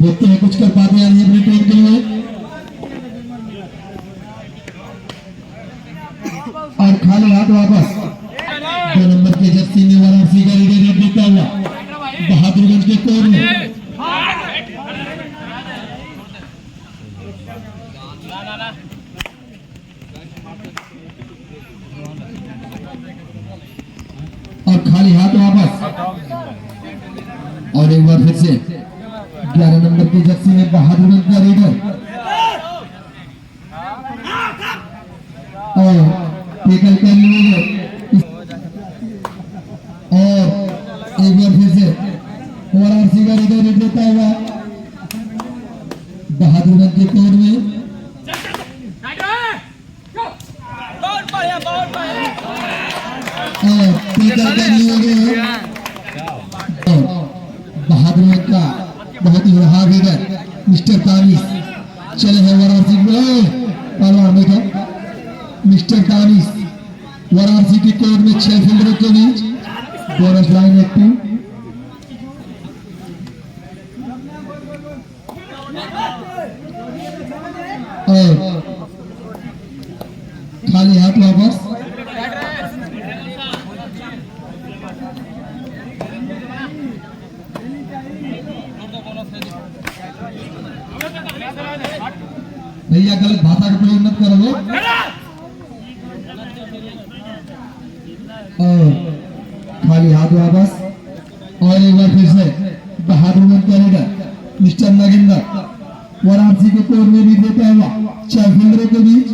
देखते हैं कुछ कर पाते हैं अपनी टीम के लिए। और खाली हाथ वापस 2 नंबर के जर्सी में वाराणसी का लीडर जीता हुआ बहादुरगंज के कोर में। और खाली हाथ वापस और एक बार फिर से 11 नंबर की जर्सी में बहादुरगंज का लीडर और टेकल कर लिए और एक बार फिर से वाराणसी का लीडर रेड देता हुआ बहादुरगंज के कोर्ट में। और टेकल कर लिए बहादुरगंज का बहुत ही रहा लीडर मिस्टर तानिश चले हैं वाराणसी में मिस्टर तानिश वाराणसी की कोर्ट में 6 फील्डरों के बीच बोनस लाइन एक्टिव। और खाली हाथ वापस भैया गलत भाषा का प्रयोग मत करो। और खाली हाथ वापस और एक बार फिर से बहादुरगंज का लीडर मिस्टर नागिंदर वाराणसी के कोर्ट में भी देता हुआ 6 फील्डरों के बीच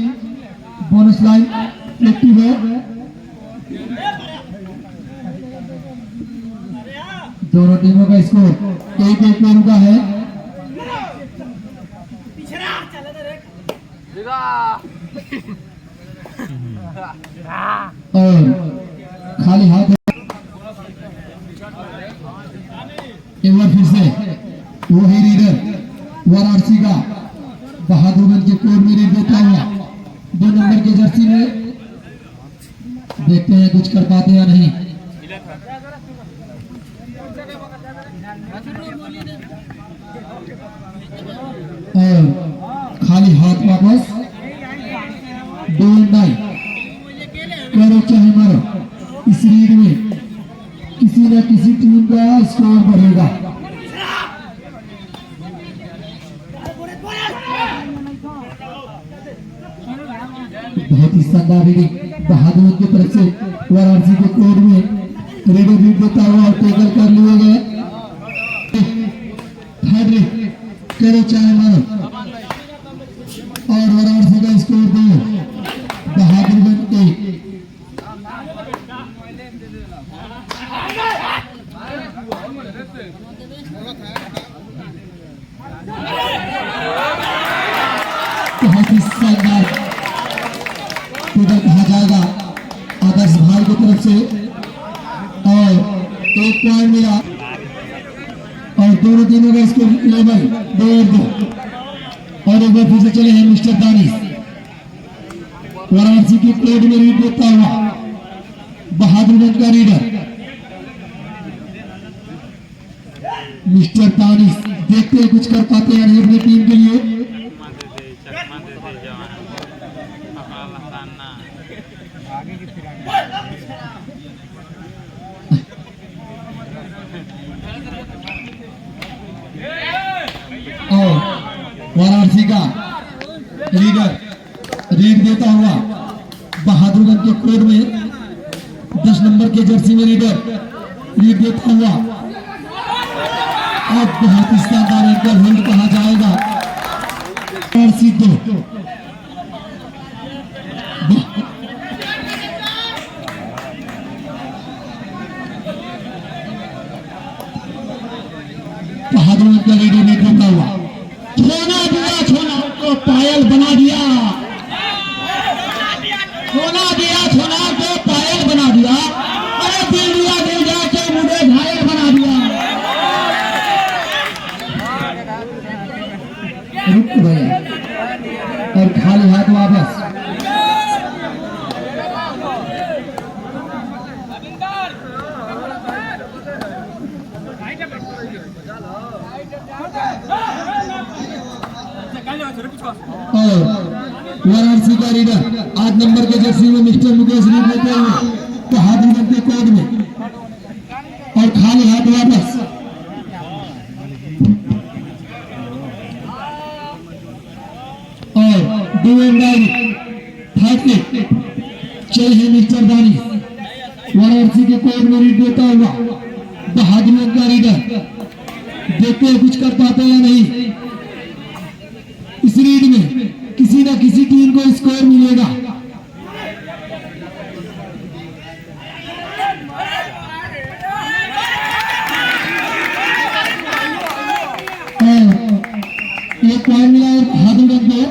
बोनस लाइन एक्टिव है। दोनों टीमों का स्कोर 1-1 में रुका है। और खाली हाथ एक बार फिर से वही लीडर वाराणसी का बहादुरगंज के कोर्ट में रेड देता हुआ 2 नंबर के जर्सी में। देखते हैं कुछ कर पाते या नहीं। और खाली हाथ वापस 2-9 करो चाहे मारो इस रीड में किसी न किसी टीम का स्कोर बढ़ेगा। बहुत ही शानदार रीडिंग बहादुरगंज की तरफ से वाराणसी के कोर्ट में रेडर रीड देता हुआ और टेकल कर लिए गए। थर्ड रीड करो चाहे मारो और वाराणसी का स्कोर 2 बहादुरगंज 1। बहुत ही शानदार टेकल कहा जाएगा आदर्श भाई की तरफ से और 1 पॉइंट मिला और दोनों टीमों का स्कोर 11-2 और एक बार फिर से चले हैं मिस्टर दानिश वाराणसी की कोर्ट में रीड देता हुआ बहादुरगंज का रीडर मिस्टर दानिश। देखते हैं कुछ कर पाते हैं अपनी टीम के लिए। और वाराणसी का लीडर रीड देता हुआ बहादुरगंज के कोर्ट में 10 नंबर के जर्सी में लीडर रीड देता हुआ अब बहुत ही शानदार एंकर होल्ड कहा जाएगा। वाराणसी 2 बहादुरगंज का लीडर रीड देता हुआ छोना को पायल बना दिया। छोना को पायल बना दिया। अरे दिल जाके मुझे घायल बना दिया। रुक भैया और खाली हाथ वापस Hey! और वाराणसी का रीडर 8 नंबर के जर्सी में मिस्टर मुकेश रीड लेते हुए तो हाथी के कोड में और खाली हाथ वापस। और डूएंडाई थर्ड के चल है मिस्टर दानी वाराणसी के कोड में रीड देता हुआ बहादुर का रीडर। देखते हैं कुछ कर पाते या नहीं। इस रीड में किसी ना किसी टीम को स्कोर मिलेगा। एक पॉइंट मिला है बहादुरगंज को।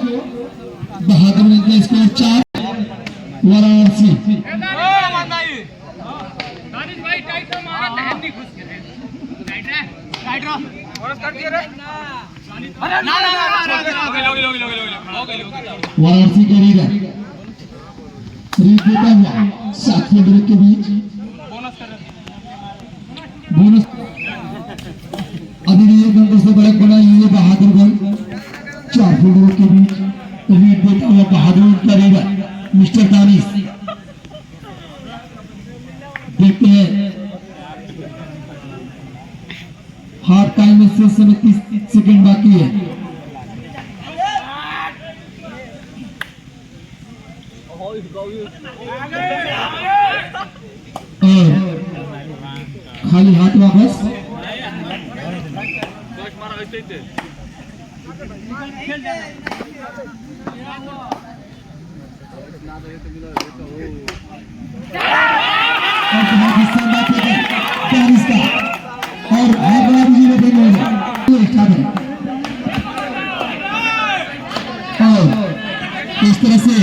बहादुरगंज का स्कोर 4 वाराणसी। वाराणसी के रीडर रीड देता हुआ 7 फील्डरों के बीच बोनस अभी एक नंबर से बढ़त बनाई हुई है बहादुरगंज। 4 फील्डरों के बीच रीड देता हुआ बहादुरगंज का रीडर मिस्टर दानिश। देखते हैं हाफ टाइम में से 37 सेकंड बाकी है। और खाली हाथ वापस। और इस तरह से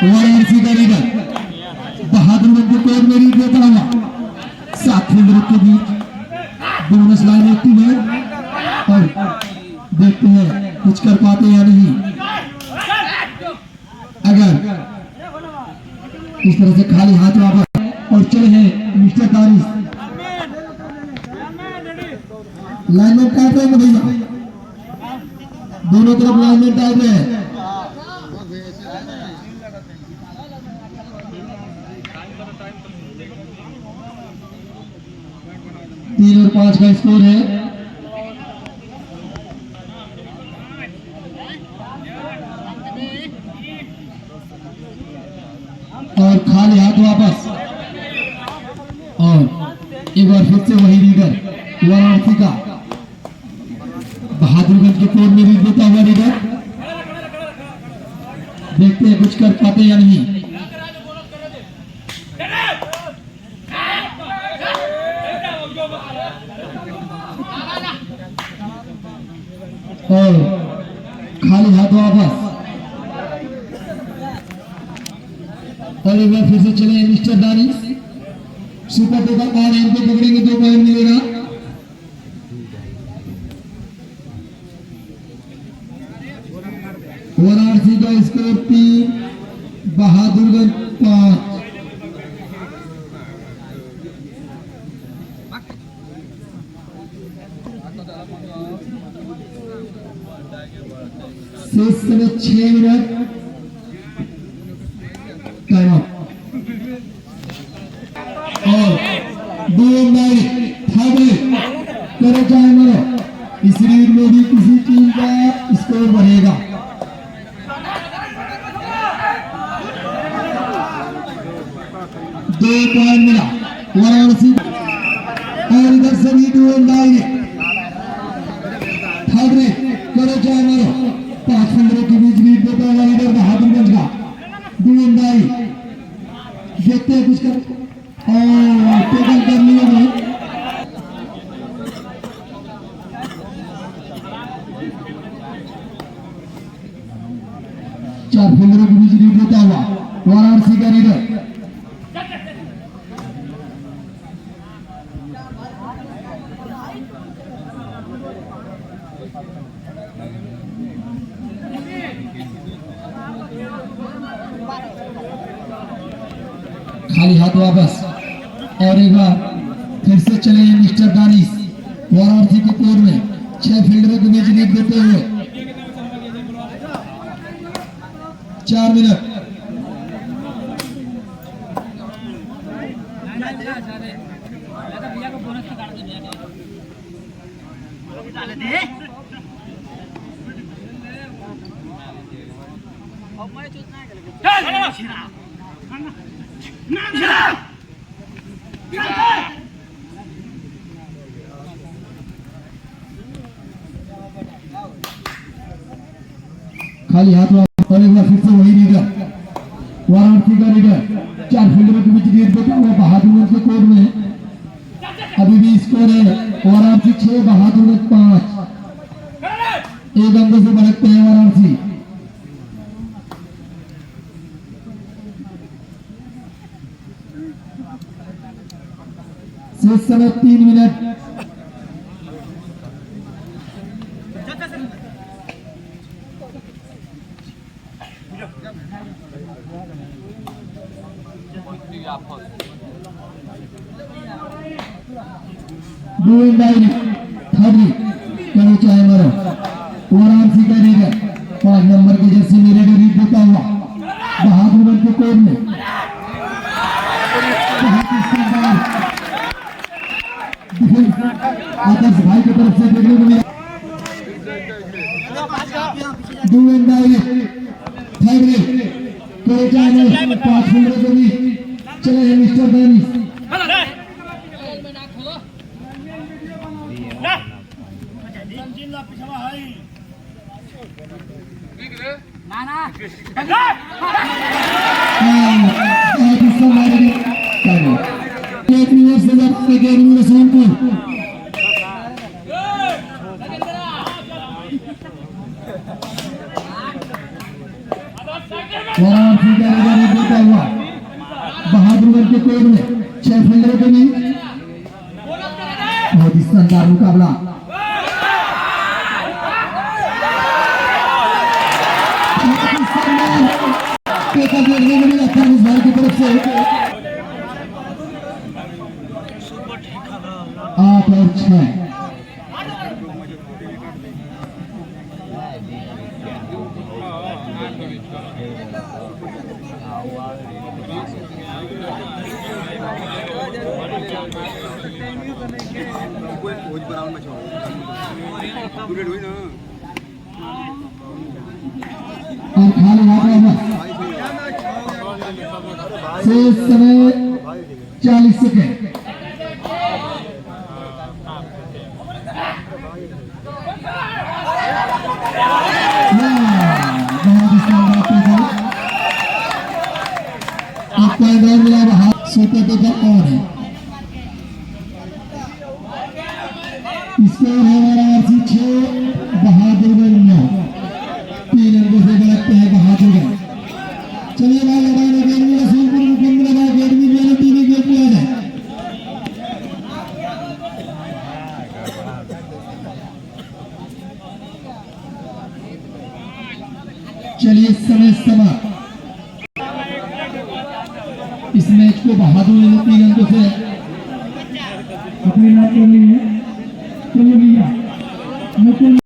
वाराणसी का रीडर बहादुरगंज को कोड में रीड देता हुआ 7 फील्डरों के बीच बोनस लाइन एक्टिव है। और देखते हैं कुछ कर पाते या नहीं। अगर इस तरह से खाली हाथ वापस और चले हैं मिस्टर दानिश। लाइनमेंट टाइट रहेंगे भैया, दोनों तरफ लाइनमेंट टाइट रहे। तीन और 5 का स्कोर है। और खाली हाथ वापस। और एक बार फिर से वही रीडर वाराणसी का बहादुरगंज के कोड में रीड देता हुआ रीडर। देखते हैं कुछ कर पाते या नहीं। और खाली हाथ वापस। और एक बार फिर से चले मिस्टर दानिश। सुपर टेकर और इनको पकड़ेंगे 2 पॉइंट मिलेगा। वाराणसी का स्कोर 3, बहादुरगंज 5। शेष समय 6 मिनट। Time up. और करो चाहे मरो, इस रीड में भी किसी टीम का स्कोर बढ़ेगा। दो पॉइंट मिला वाराणसी। और इधर से भी थर्ड में करो चाहे मरो 5 फील्डरों के बीच लीड देता हुआ इधर बहादुरगंज का डूएंडाई। देखते हैं कुछ कर टेकल कर लिया है। चार फील्डरों के बीच लीड देता हुआ वाराणसी का रीडर। खाली हाथ वापस। और एक बार फिर से चले मिस्टर दानिश वाराणसी के कोर में 6 फील्डरों के बीच लीड देते हुए। 4 मिनट। खाली हाथ और एक बार फिर से वही रीडर वाराणसी का रीडर 4 फील्डरों के बीच लीड देता हुआ बहादुर के कोर्ट में अभी भी स्कोर है वाराणसी 6 बहादुर 5। एक अंकों से बढ़ते हैं वाराणसी। शेष समय 3 मिनट। करो चाहे मरो वाराणसी का रीडर 5 नंबर की जर्सी में रेडर रीड देता हुआ बहादुर के कोर्ट में आदर्श भाई की तरफ से देखने को मिला। डू एंड डाई थर्ड रे करो चाहे मरो 5 फील्डरों के बीच चले हैं मिस्टर डेनिस। बहादुर के कोर्ट में 6 फील्डरों के बीच बहुत ही शानदार मुकाबला। की तरफ से 8 और 6 और खाली शेष समय 40 सेकेंड। सुपर टेकर और है स्कोर है वाराणसी 6 बहादुरगढ़ 9। 3 अंकों से बढ़ते हैं बहादुरगढ़। चलिए भाई लगाने गेट में रसूलपुर मुकुंद लगा गेट में मेरे टीवी गेट पे आ जाए। चलिए समय समाप्त। इस मैच को बहादुर ने 3 अंकों से अपने नाम कर ली है।